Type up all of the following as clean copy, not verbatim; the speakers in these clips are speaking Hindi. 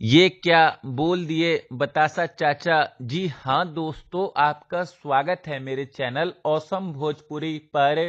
ये क्या बोल दिए बतासा चाचा। जी हाँ दोस्तों, आपका स्वागत है मेरे चैनल ऑसम भोजपुरी पर।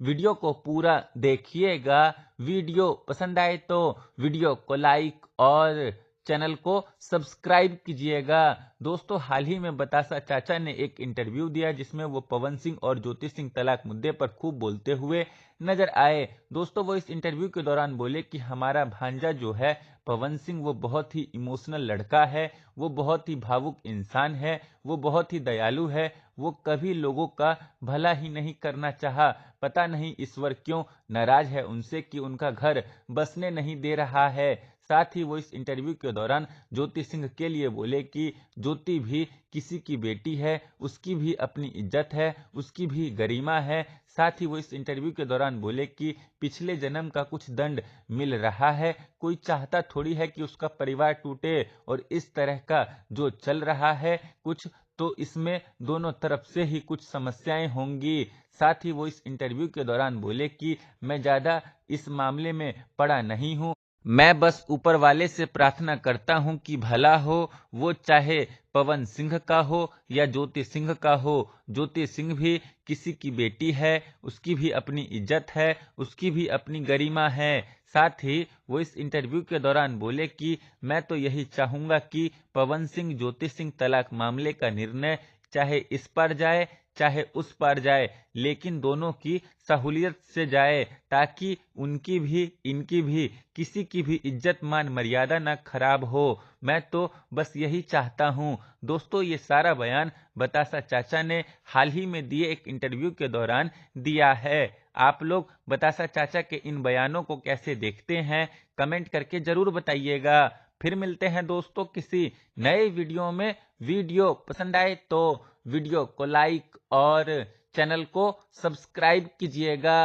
वीडियो को पूरा देखिएगा। वीडियो पसंद आए तो वीडियो को लाइक और चैनल को सब्सक्राइब कीजिएगा। दोस्तों, हाल ही में बतासा चाचा ने एक इंटरव्यू दिया जिसमें वो पवन सिंह और ज्योति सिंह तलाक मुद्दे पर खूब बोलते हुए नजर आए। दोस्तों, वो इस इंटरव्यू के दौरान बोले कि हमारा भांजा जो है पवन सिंह, वो बहुत ही इमोशनल लड़का है, वो बहुत ही भावुक इंसान है, वो बहुत ही दयालु है, वो कभी लोगों का भला ही नहीं करना चाहा। पता नहीं ईश्वर क्यों नाराज है उनसे कि उनका घर बसने नहीं दे रहा है। साथ ही वो इस इंटरव्यू के दौरान ज्योति सिंह के लिए बोले कि ज्योति भी किसी की बेटी है, उसकी भी अपनी इज्जत है, उसकी भी गरिमा है। साथ ही वो इस इंटरव्यू के दौरान बोले कि पिछले जन्म का कुछ दंड मिल रहा है, कोई चाहता थोड़ी है कि उसका परिवार टूटे, और इस तरह का जो चल रहा है कुछ, तो इसमें दोनों तरफ से ही कुछ समस्याएं होंगी। साथ ही वो इस इंटरव्यू के दौरान बोले कि मैं ज्यादा इस मामले में पड़ा नहीं हूं, मैं बस ऊपर वाले से प्रार्थना करता हूं कि भला हो, वो चाहे पवन सिंह का हो या ज्योति सिंह का हो। ज्योति सिंह भी किसी की बेटी है, उसकी भी अपनी इज्जत है, उसकी भी अपनी गरिमा है। साथ ही वो इस इंटरव्यू के दौरान बोले कि मैं तो यही चाहूंगा कि पवन सिंह ज्योति सिंह तलाक मामले का निर्णय चाहे इस पर जाए चाहे उस पर जाए, लेकिन दोनों की सहूलियत से जाए, ताकि उनकी भी इनकी भी किसी की भी इज्जत मान मर्यादा ना खराब हो। मैं तो बस यही चाहता हूँ। दोस्तों, ये सारा बयान बतासा चाचा ने हाल ही में दिए एक इंटरव्यू के दौरान दिया है। आप लोग बतासा चाचा के इन बयानों को कैसे देखते हैं, कमेंट करके जरूर बताइएगा। फिर मिलते हैं दोस्तों किसी नए वीडियो में। वीडियो पसंद आए तो वीडियो को लाइक और चैनल को सब्सक्राइब कीजिएगा।